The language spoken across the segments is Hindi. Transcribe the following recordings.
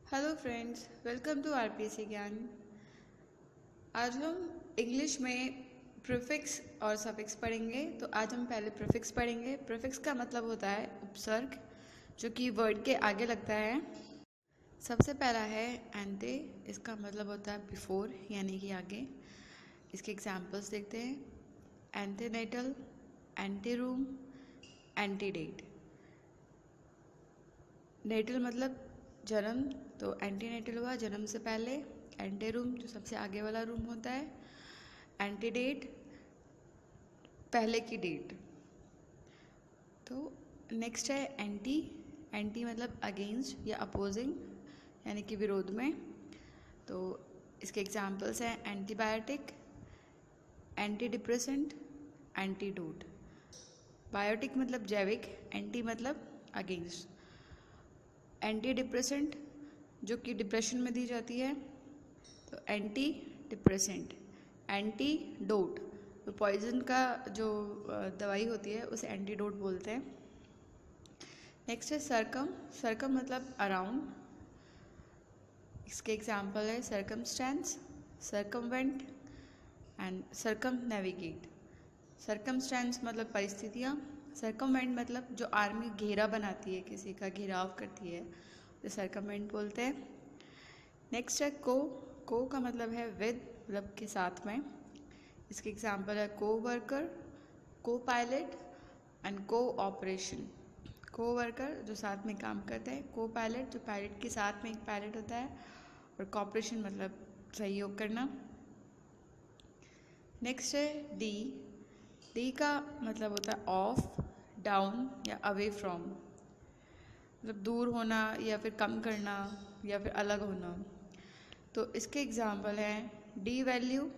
Hello friends, welcome to RPC Gyan. आज हम इंग्लिश में प्रीफिक्स और सफिक्स पढ़ेंगे। तो आज हम पहले प्रीफिक्स पढ़ेंगे। प्रीफिक्स का मतलब होता है उपसर्ग, जो कि वर्ड के आगे लगता है। सबसे पहला है एंटे। इसका मतलब होता है बिफोर, यानी कि आगे। इसके एग्जाम्पल्स देखते हैं। Antenatal, एंटीरूम, antedate. नेटल मतलब जन्म, तो एंटीनेटल हुआ जन्म से पहले। एंटीरूम जो सबसे आगे वाला रूम होता है। एंटीडेट पहले की डेट। तो नेक्स्ट है एंटी। एंटी मतलब अगेंस्ट या अपोजिंग, यानी कि विरोध में। तो इसके एग्जाम्पल्स हैं antibiotic, anti depressant, antidote. Biotic मतलब जैविक, एंटी मतलब अगेंस्ट। एंटी डिप्रेसेंट जो कि डिप्रेशन में दी जाती है, तो एंटी डिप्रेसेंट। एंटीडोट तो पॉइजन का जो दवाई होती है उसे एंटीडोट बोलते हैं। नेक्स्ट है सरकम। सरकम मतलब अराउंड। इसके एग्जाम्पल है circumstance, circumvent and circumnavigate. Circumstance मतलब परिस्थितियाँ। सरकमवेंट मतलब जो आर्मी घेरा बनाती है, किसी का घेराव करती है, तो सरकमवेंट बोलते हैं। नेक्स्ट है को। को का मतलब है विद, मतलब के साथ में। इसके एग्जाम्पल है को वर्कर, को पायलट एंड को ऑपरेशन। को वर्कर जो साथ में काम करते हैं, को पायलट जो पायलट के साथ में एक पायलट होता है, और कॉपरेशन मतलब सहयोग करना। नेक्स्ट है डी। डी का मतलब होता है ऑफ, डाउन या अवे फ्रॉम, मतलब दूर होना या फिर कम करना या फिर अलग होना। तो इसके एग्जाम्पल हैं D value,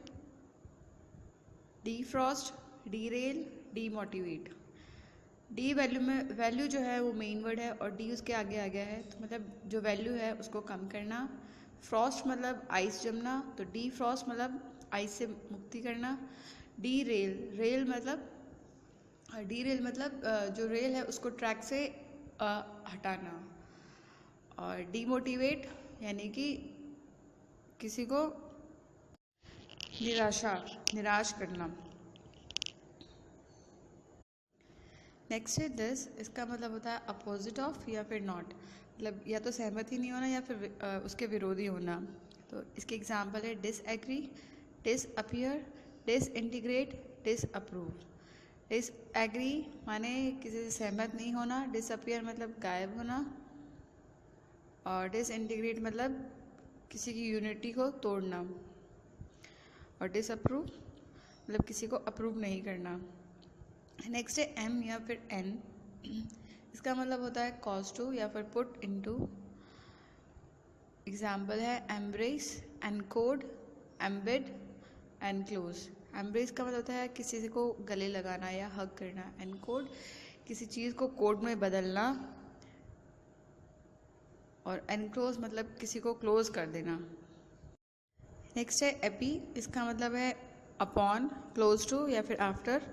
D Frost, D rail, D motivate. D value में वैल्यू जो है वो मेन वर्ड है और डी उसके आगे आ गया है, तो मतलब जो वैल्यू है उसको कम करना। फ्रॉस्ट मतलब आइस जमना, तो डी फ्रॉस्ट मतलब आइस से मुक्ति करना। डी रेल, रेल मतलब जो रेल है उसको ट्रैक से हटाना। और डीमोटिवेट यानी कि किसी को निराश करना। नेक्स्ट है दिस। इसका मतलब होता है अपोजिट ऑफ या फिर नॉट, मतलब या तो सहमत ही नहीं होना या फिर उसके विरोधी होना। तो इसके एग्जाम्पल है disagree, disappear, disintegrate, disapprove. Disagree माने किसी से सहमत नहीं होना, डिसअपियर मतलब गायब होना, और डिसइंटीग्रेट मतलब किसी की यूनिटी को तोड़ना, और डिसअप्रूव मतलब किसी को अप्रूव नहीं करना। नेक्स्ट है एम या फिर एन। इसका मतलब होता है कॉज टू या फिर पुट इनटू। एग्जाम्पल है embrace, encode, embed, enclose. Embrace का मतलब होता है किसी को गले लगाना या हग करना। एनकोड किसी चीज़ को कोड में बदलना, और एनक्लोज मतलब किसी को क्लोज कर देना। नेक्स्ट है एपी। इसका मतलब है अपॉन, क्लोज टू या फिर आफ्टर।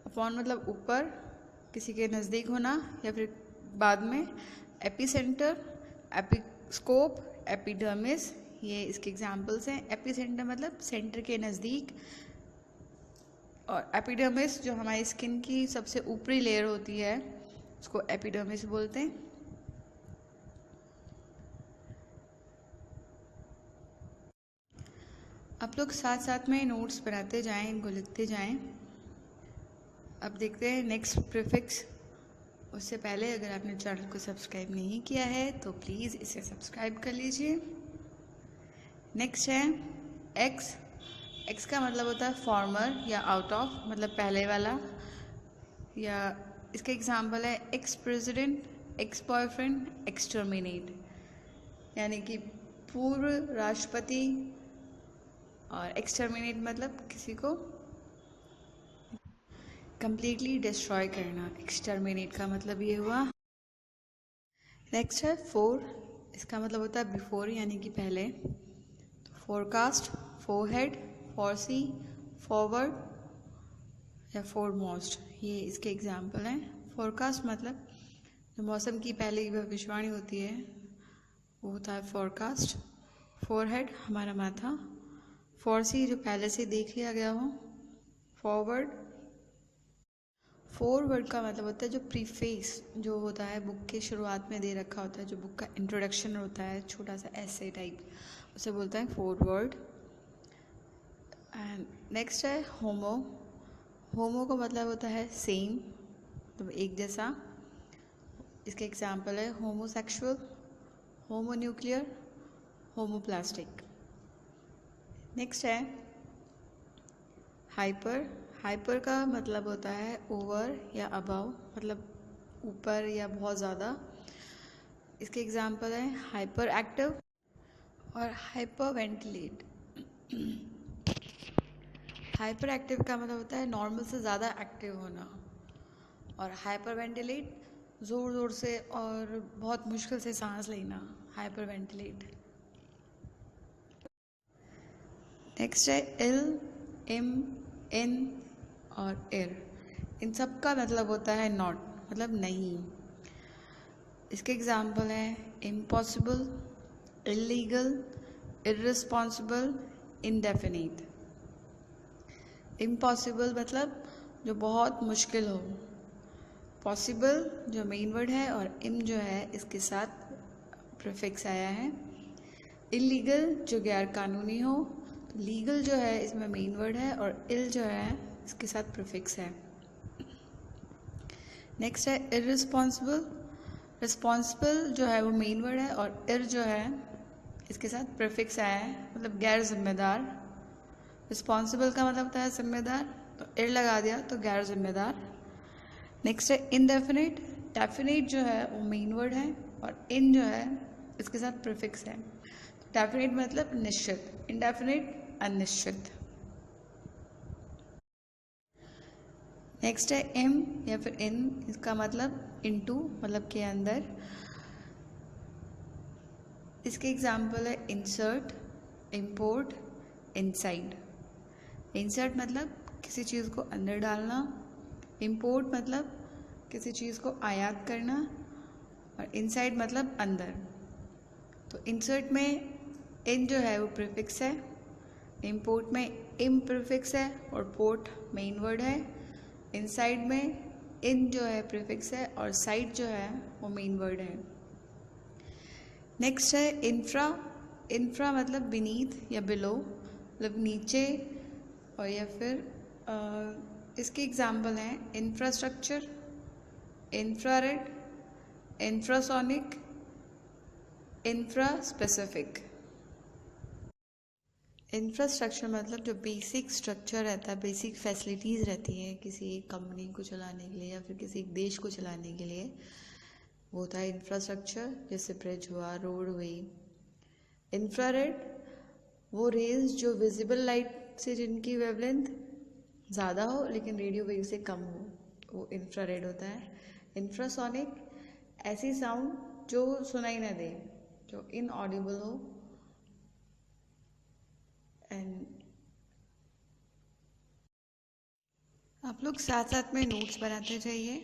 अपॉन मतलब ऊपर, किसी के नज़दीक होना या फिर बाद में। एपी सेंटर, एपिस्कोप, एपिडर्मिस, ये इसके एग्जाम्पल्स हैं। एपी सेंटर मतलब सेंटर के नज़दीक, और एपिडर्मिस जो हमारी स्किन की सबसे ऊपरी लेयर होती है उसको एपिडर्मिस बोलते हैं। आप लोग साथ साथ में नोट्स बनाते जाएं, इनको लिखते जाएं। अब देखते हैं नेक्स्ट प्रीफिक्स। उससे पहले अगर आपने चैनल को सब्सक्राइब नहीं किया है तो प्लीज़ इसे सब्सक्राइब कर लीजिए। नेक्स्ट है एक्स। एक्स का मतलब होता है फॉर्मर या आउट ऑफ, मतलब पहले वाला। या इसका एग्जाम्पल है ex president, ex boyfriend, exterminate, यानी कि पूर्व राष्ट्रपति। और एक्सटर्मिनेट मतलब किसी को कंप्लीटली डिस्ट्रॉय करना। एक्सटर्मिनेट का मतलब ये हुआ। नेक्स्ट है फोर। इसका मतलब होता है बिफोर, यानी कि पहले। तो फोरकास्ट, फोरहेड, फॉरसी, फॉरवर्ड या फोरमोस्ट, ये इसके एग्जाम्पल हैं। फोरकास्ट मतलब जो मौसम की पहले की भविष्यवाणी होती है वो होता है फोरकास्ट। फोरहेड हमारा माथा। फोरसी जो पहले से देख लिया गया हो। फॉरवर्ड। फॉरवर्ड का मतलब होता है जो प्रीफेस जो होता है बुक के शुरुआत में दे रखा होता है, जो बुक का इंट्रोडक्शन होता है, छोटा सा ऐसे टाइप, उसे बोलते हैं फॉरवर्ड। एंड नेक्स्ट है होमो। होमो का मतलब होता है सेम, मतलब एक जैसा। इसके एग्जाम्पल है होमोसेक्सुअल, होमोन्यूक्लियर, होमोप्लास्टिक। नेक्स्ट है हाइपर। हाइपर का मतलब होता है ओवर या अबव, मतलब ऊपर या बहुत ज़्यादा। इसके एग्जाम्पल है हाइपर एक्टिव और हाइपर वेंटिलेट। हाइपर एक्टिव का मतलब होता है नॉर्मल से ज़्यादा एक्टिव होना, और हाइपर वेंटिलेट ज़ोर ज़ोर से और बहुत मुश्किल से सांस लेना, हाइपर वेंटिलेट। नेक्स्ट है इल, इम, इन और ir। इन सब का मतलब होता है नॉट, मतलब नहीं। इसके एग्जाम्पल हैं impossible, illegal, irresponsible, indefinite. Impossible मतलब जो बहुत मुश्किल हो। पॉसिबल जो मेन वर्ड है और इम जो है इसके साथ प्रीफिक्स आया है। इलीगल जो गैर कानूनी हो, तो लीगल जो है इसमें मेन वर्ड है और इल जो है इसके साथ प्रीफिक्स है। नेक्स्ट है इररिस्पॉन्सिबल। रिस्पॉन्सिबल जो है वो मेन वर्ड है और इर जो है इसके साथ प्रीफिक्स आया है, मतलब गैर जिम्मेदार। रिस्पॉन्सिबल का मतलब होता है जिम्मेदार, तो इर लगा दिया तो गैर जिम्मेदार। नेक्स्ट है इनडेफिनिट। डेफिनेट जो है वो मेन वर्ड है और इन जो है इसके साथ प्रीफिक्स है। डेफिनेट मतलब निश्चित, इनडेफिनिट अनिश्चित। नेक्स्ट है इम या फिर इन, इसका मतलब इनटू, मतलब के अंदर। इसके एग्जाम्पल है इंसर्ट, इम्पोर्ट, इनसाइड। इंसर्ट मतलब किसी चीज़ को अंदर डालना, इम्पोर्ट मतलब किसी चीज़ को आयात करना, और इनसाइड मतलब अंदर। तो इंसर्ट में इन जो है वो प्रीफिक्स है, इम्पोर्ट में इम प्रीफिक्स है और पोर्ट मेन वर्ड है। इनसाइड में इन जो है प्रीफिक्स है और साइड जो है वो मेन वर्ड है। नेक्स्ट है इंफ्रा। इंफ्रा मतलब बीनीथ या बिलो, मतलब नीचे, और या फिर इसके एग्जाम्पल हैं infrastructure, infrared, infrasonic, infra specific. Infrastructure मतलब जो बेसिक स्ट्रक्चर रहता है, बेसिक फैसिलिटीज़ रहती हैं किसी एक कंपनी को चलाने के लिए या फिर किसी एक देश को चलाने के लिए, वो होता है इंफ्रास्ट्रक्चर। जैसे ब्रिज हुआ, रोड हुई। इंफ्रारेड वो रेज जो विजिबल लाइट से जिनकी वेवलेंथ ज़्यादा हो लेकिन रेडियो वेव से कम हो, वो इंफ्रारेड होता है। इंफ्रासोनिक ऐसी साउंड जो सुनाई ना दे, जो इनऑडिबल हो। एंड आप लोग साथ साथ में नोट्स बनाते जाइए।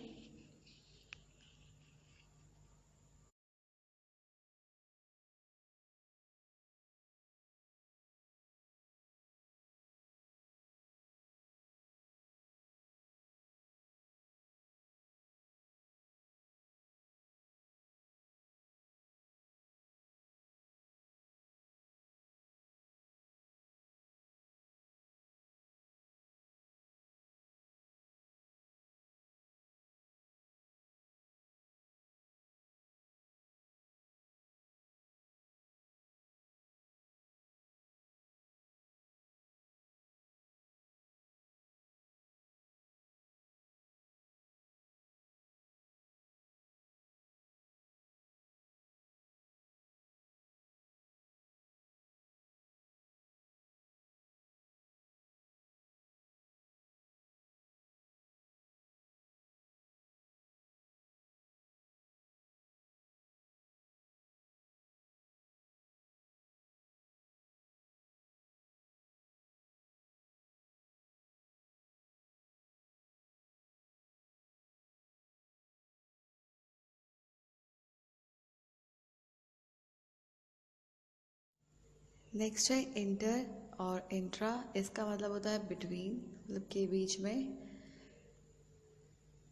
नेक्स्ट है इंटर और इंट्रा। इसका मतलब होता है बिटवीन, मतलब के बीच में।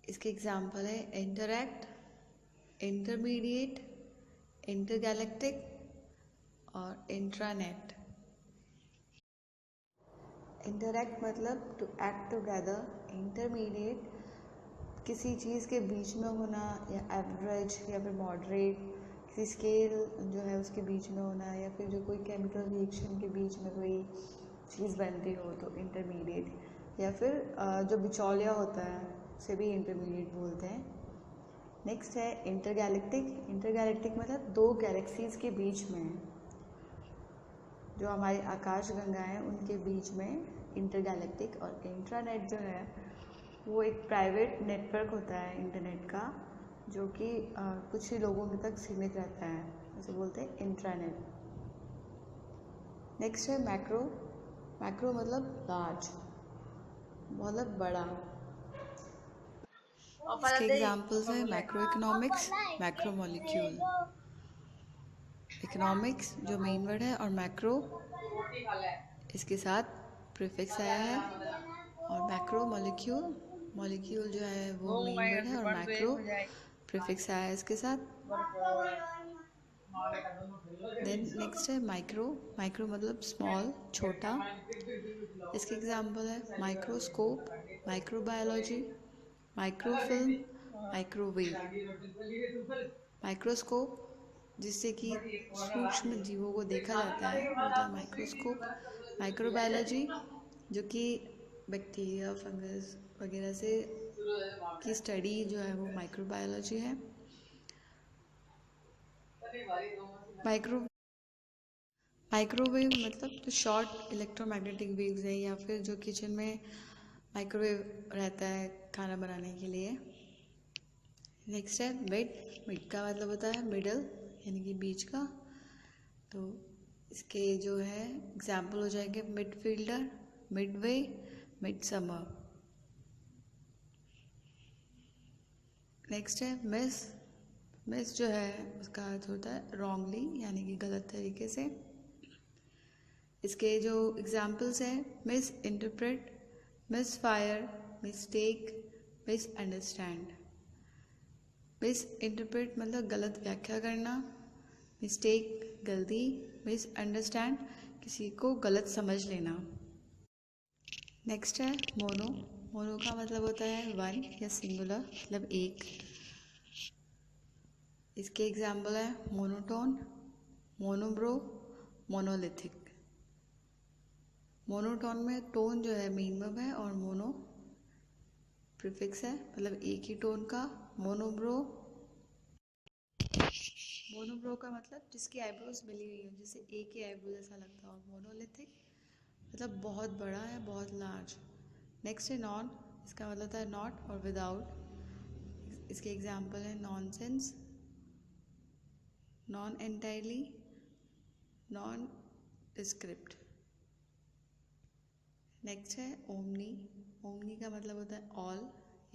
इसके एग्जाम्पल है इंटरैक्ट, इंटरमीडिएट, इंटरगैलेक्टिक और इंट्रानेट। इंटरैक्ट मतलब टू एक्ट टुगेदर। इंटरमीडिएट किसी चीज़ के बीच में होना, या एवरेज या फिर मॉडरेट, किसी स्केल जो है उसके बीच में होना, या फिर जो कोई केमिकल रिएक्शन के बीच में कोई चीज़ बनती हो तो इंटरमीडिएट, या फिर जो बिचौलिया होता है उसे भी इंटरमीडिएट बोलते हैं। नेक्स्ट है इंटरगैलेक्टिक। इंटरगैलेक्टिक मतलब दो गैलेक्सीज़ के बीच में, जो हमारी आकाश गंगा है उनके बीच में इंटरगैलेक्टिक। और इंट्रानेट जो है वो एक प्राइवेट नेटवर्क होता है इंटरनेट का, जो कि कुछ ही लोगों तक सीमित रहता है, उसे बोलते हैं इंट्रानेट। नेक्स्ट है मैक्रो। मैक्रो मतलब लार्ज, मतलब बड़ा। इसके एग्जाम्पल्स है macro economics, macro molecule. Economics जो मेन वर्ड है, और मैक्रो इसके साथ प्रीफिक्स आया है। और मैक्रो मॉलिक्यूल, मॉलिक्यूल जो है वो मेन वर्ड है, और मैक्रो प्रीफिक्स आया है इसके साथ। देन नेक्स्ट है माइक्रो। माइक्रो मतलब स्मॉल, छोटा। इसके एग्जाम्पल है microscope, microbiology, microfilm, microwave. Microscope जिससे कि सूक्ष्म जीवों को देखा जाता है वो होता है माइक्रोस्कोप। माइक्रोबायोलॉजी जो कि बैक्टीरिया, फंगस वगैरह से की स्टडी जो है वो माइक्रोबायोलॉजी है। माइक्रोवेव मतलब जो शॉर्ट इलेक्ट्रोमैग्नेटिक वेव्स है, या फिर जो किचन में माइक्रोवेव रहता है खाना बनाने के लिए। नेक्स्ट है मिड। मिड का मतलब होता है मिडल, यानी कि बीच का। तो इसके जो है एग्जाम्पल हो जाएंगे मिडफील्डर, मिडवे, मिडसमर। नेक्स्ट है मिस। मिस जो है उसका अर्थ होता है रॉन्गली, यानी कि गलत तरीके से। इसके जो एग्जाम्पल्स हैं miss interpret, miss fire, mistake, miss understand. Miss interpret मतलब गलत व्याख्या करना, मिस्टेक गलती, मिस अंडरस्टैंड किसी को गलत समझ लेना। नेक्स्ट है मोनो। मोनो का मतलब होता है वन या सिंगुलर, मतलब एक। इसके एग्जाम्पल है मोनोटोन, मोनोब्रो, मोनोलिथिक। मोनोटोन में टोन जो है मेन वर्ब है, और मोनो प्रीफिक्स है, मतलब एक ही टोन का। मोनोब्रो, मोनोब्रो का मतलब जिसकी आईब्रोज मिली हुई हो, जिसे एक ही आईब्रो जैसा लगता हो। मोनोलिथिक मतलब बहुत बड़ा है, बहुत लार्ज। नेक्स्ट है नॉन। इसका मतलब होता है नॉट और विदाउट। इसके एग्जाम्पल है nonsense, non entirely, non describe. Next है ओमनी। ओमनी का मतलब होता है ऑल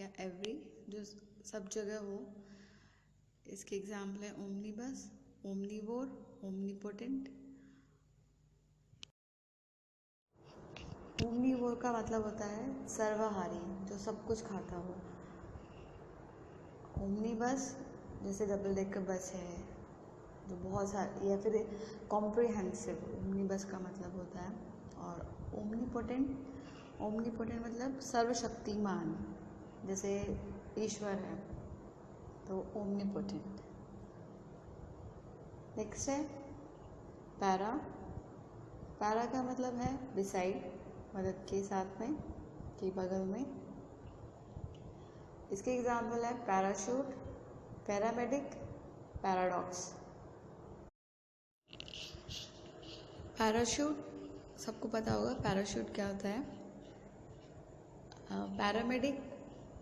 या एवरी, जो सब जगह हो। इसके एग्जाम्पल है ओमनीबस, ओमनीवोर, ओमनीपोटेंट। ओमनीवोर का मतलब होता है सर्वहारी, जो सब कुछ खाता हो। ओमनीबस जैसे डबल डेकर बस है जो बहुत सारी, या फिर कॉम्प्रिहेंसिव ओमनीबस का मतलब होता है। और ओमनीपोटेंट, ओमनीपोटेंट मतलब सर्वशक्तिमान, जैसे ईश्वर है तो ओमनीपोटेंट। नेक्स्ट है पैरा। पैरा का मतलब है बिसाइड, मदद के साथ में, के बगल में। इसके एग्जाम्पल है पैराशूट, पैरामेडिक, पैराडॉक्स। पैराशूट सबको पता होगा पैराशूट क्या होता है। पैरामेडिक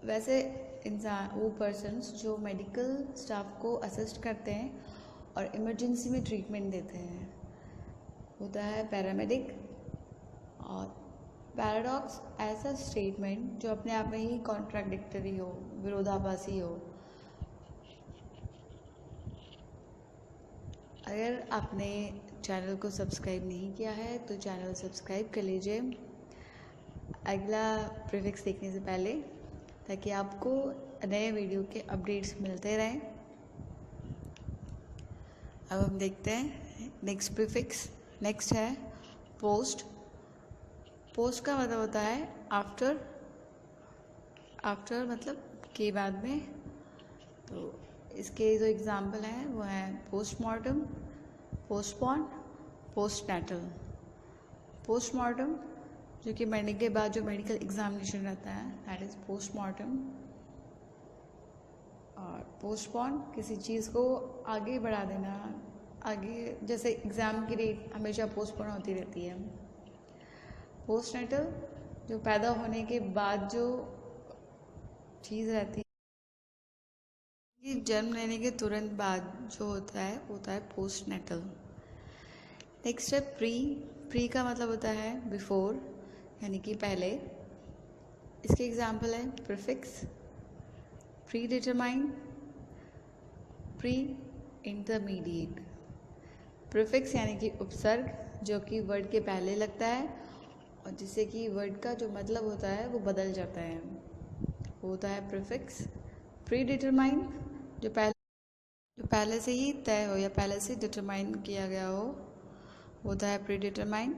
वैसे इंसान, वो पर्सन्स जो मेडिकल स्टाफ को असिस्ट करते हैं और इमरजेंसी में ट्रीटमेंट देते हैं, होता है पैरामेडिक। और पैराडॉक्स ऐसा स्टेटमेंट जो अपने आप में ही कॉन्ट्राडिक्टरी हो, विरोधाभासी हो। अगर आपने चैनल को सब्सक्राइब नहीं किया है तो चैनल सब्सक्राइब कर लीजिए अगला प्रीफिक्स देखने से पहले, ताकि आपको नए वीडियो के अपडेट्स मिलते रहें। अब हम देखते हैं नेक्स्ट प्रीफिक्स। नेक्स्ट है पोस्ट। पोस्ट का मतलब होता है आफ्टर। आफ्टर मतलब के बाद में। तो इसके जो एग्जाम्पल हैं वो हैं पोस्टमार्टम, पोस्टपोन, पोस्टनैटल। पोस्टमार्टम जो कि मरने के बाद जो मेडिकल एग्जामिनेशन रहता है, दैट इज़ पोस्टमार्टम। और पोस्टपोन किसी चीज़ को आगे बढ़ा देना, आगे जैसे एग्ज़ाम की डेट हमेशा पोस्टपोन होती रहती है। पोस्टनैटल जो पैदा होने के बाद जो चीज़ रहती है, ये जन्म लेने के तुरंत बाद जो होता है पोस्टनैटल। नेक्स्ट है प्री। प्री का मतलब होता है बिफोर, यानी कि पहले। इसके एग्जाम्पल है prefix, pre determine, pre intermediate. Prefix यानी कि उपसर्ग जो कि वर्ड के पहले लगता है और जिससे कि वर्ड का जो मतलब होता है वो बदल जाता है, वो होता है प्रीफिक्स। प्री डिटरमाइन जो पहले से ही तय हो या पहले से डिटरमाइन किया गया हो, होता है प्री डिटरमाइन।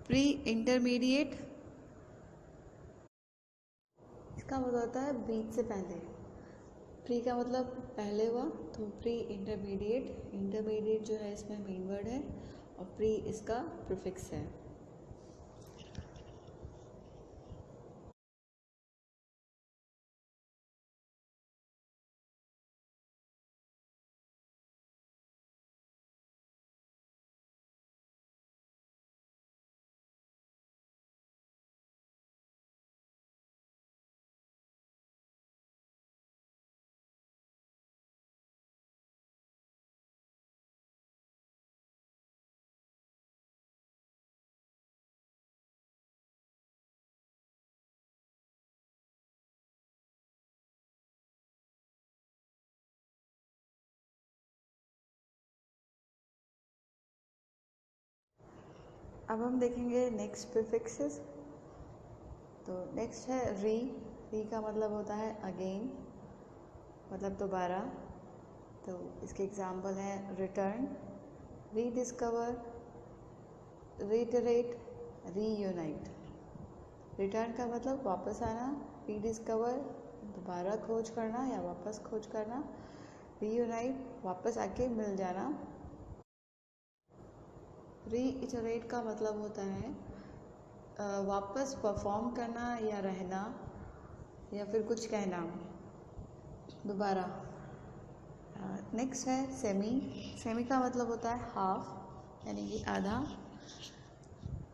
प्री इंटरमीडिएट इसका मतलब होता है बीच से पहले। प्री का मतलब पहले हुआ तो प्री इंटरमीडिएट। इंटरमीडिएट जो है इसमें मेन वर्ड है और प्री इसका प्रीफिक्स है। अब हम देखेंगे नेक्स्ट प्रीफिक्सेस। तो नेक्स्ट है री। री का मतलब होता है अगेन, मतलब दोबारा। तो इसके एग्जाम्पल हैं return, rediscover, reiterate, reunite. Return का मतलब वापस आना, रीडिस्कवर दोबारा खोज करना या वापस खोज करना, रीयूनाइट वापस आके मिल जाना। रीइटरेट का मतलब होता है वापस परफॉर्म करना या रहना या फिर कुछ कहना दोबारा। नेक्स्ट है सेमी। सेमी का मतलब होता है हाफ, यानी कि आधा।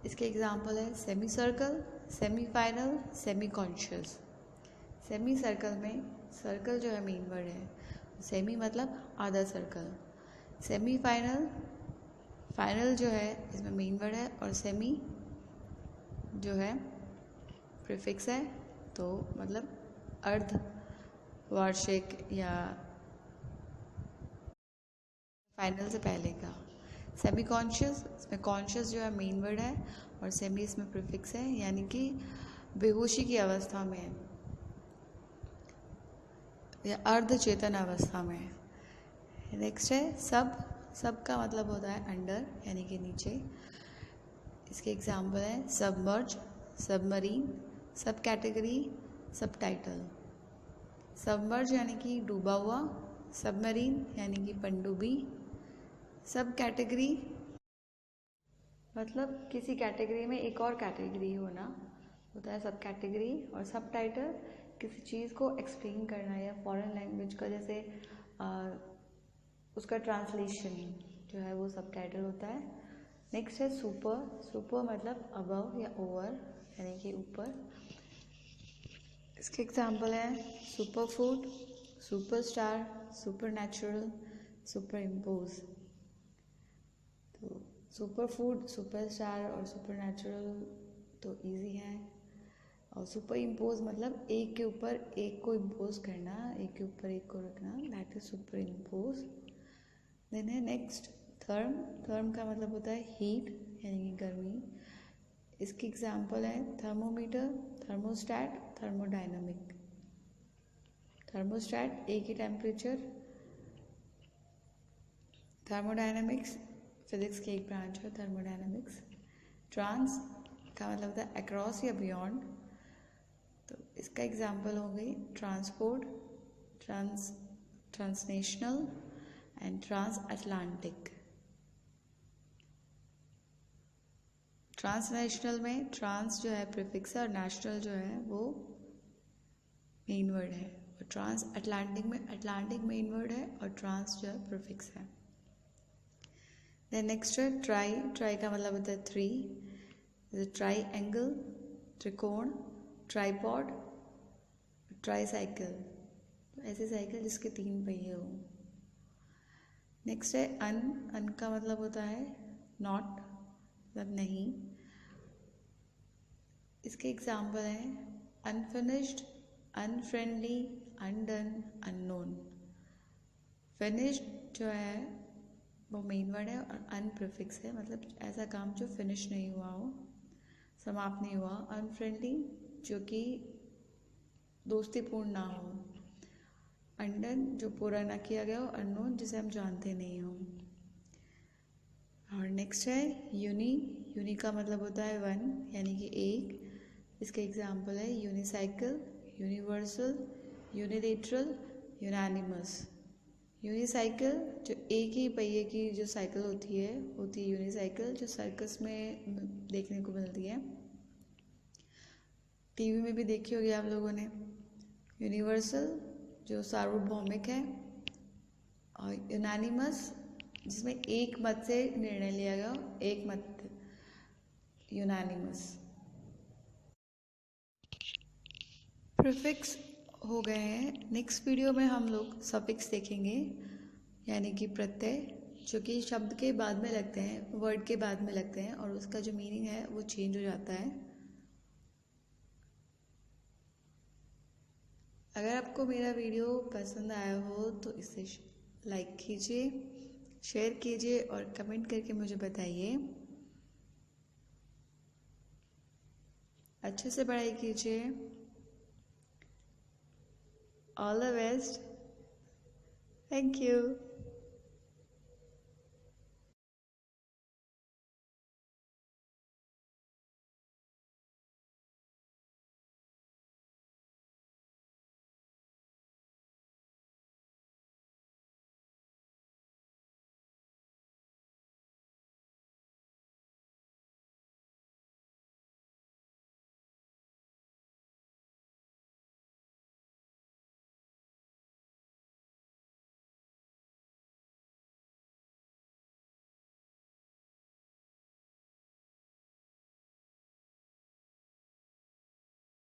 इसके एग्जाम्पल है semi circle, semi final, semi conscious. Semi circle में सर्कल जो है मेन वर्ड है, सेमी मतलब आधा सर्कल। सेमी फाइनल, फाइनल जो है इसमें मेन वर्ड है और सेमी जो है प्रीफिक्स है, तो मतलब अर्ध वार्षिक या फाइनल से पहले का। सेमी कॉन्शियस, इसमें कॉन्शियस जो है मेन वर्ड है और सेमी इसमें प्रीफिक्स है, यानी कि बेहोशी की अवस्था में या अर्ध चेतन अवस्था में। नेक्स्ट है सब। सब का मतलब होता है अंडर, यानी कि नीचे। इसके एग्जाम्पल हैं सबमर्ज, सबमरीन, सब कैटेगरी, सब टाइटल। सबमर्ज यानी कि डूबा हुआ, सबमरीन यानी कि पनडुब्बी, सब कैटेगरी मतलब किसी कैटेगरी में एक और कैटेगरी होना होता है सब कैटेगरी। और सब टाइटल किसी चीज़ को एक्सप्लेन करना या फॉरेन लैंग्वेज का जैसे उसका ट्रांसलेशन जो है वो सब टाइटल होता है। नेक्स्ट है सुपर। सुपर मतलब अबव या ओवर, यानी कि ऊपर। इसके एग्जाम्पल हैं super food, super star, super natural, super impose. तो सुपर फूड, सुपर स्टार और सुपर नेचुरल तो इजी है, और सुपर इम्पोज मतलब एक के ऊपर एक को इम्पोज करना, एक के ऊपर एक को रखना, that is superimpose. Then है नेक्स्ट थर्म, थर्म का मतलब होता है हीट यानी कि गर्मी। इसकी एग्जाम्पल है थर्मोमीटर, थर्मोस्टैट, थर्मोडायनामिक। थर्मोस्टैट एक ही टेम्परेचर, थर्मोडायनामिक्स फिजिक्स की एक ब्रांच है थर्मोडायनामिक्स। ट्रांस का मतलब होता है अक्रॉस या बियॉन्ड, तो इसका एग्जाम्पल हो गई transport, transnational and transatlantic. Transnational में ट्रांस जो है प्रीफिक्स है और नेशनल जो है वो मेन वर्ड है, और ट्रांस अटलांटिक में अटलांटिक मेन वर्ड है और ट्रांस जो है प्रीफिक्स है। देन नेक्स्ट है ट्राई, ट्राई का मतलब होता है थ्री, ट्राई एंगल त्रिकोण, ट्राईपॉड, ट्राई साइकिल ऐसे साइकिल जिसके 3 पहिए हो। नेक्स्ट है अन, अन का मतलब होता है नॉट मतलब नहीं। इसके एग्जाम्पल हैं unfinished, unfriendly, undone, unknown. Finished जो है वो मेन वर्ड है और अन प्रीफिक्स है, मतलब ऐसा काम जो फिनिश नहीं हुआ हो, समाप्त नहीं हुआ। अनफ्रेंडली जो कि दोस्तीपूर्ण ना हो, अनडन जो पूरा ना किया गया हो, अननोन जिसे हम जानते नहीं हो। और नेक्स्ट है यूनी, यूनी का मतलब होता है वन यानी कि एक। इसके एग्जाम्पल है यूनिसाइकिल, यूनिवर्सल, यूनिलेटरल, यूनानिमस। यूनिसाइकिल जो एक ही पहिए की जो साइकिल होती है यूनिसाइकिल, जो सर्कस में देखने को मिलती है, टीवी में भी देखी होगी आप लोगों ने। यूनिवर्सल जो सार्वभौमिक है, और यूनानिमस जिसमें एक मत से निर्णय लिया गया, एक मत, यूनानिमस। प्रीफिक्स हो गए हैं। नेक्स्ट वीडियो में हम लोग सफिक्स देखेंगे यानी कि प्रत्यय, जो कि शब्द के बाद में लगते हैं, वर्ड के बाद में लगते हैं और उसका जो मीनिंग है वो चेंज हो जाता है। अगर आपको मेरा वीडियो पसंद आया हो तो इसे लाइक कीजिए, शेयर कीजिए और कमेंट करके मुझे बताइए। अच्छे से पढ़ाई कीजिए। All the best. Thank you.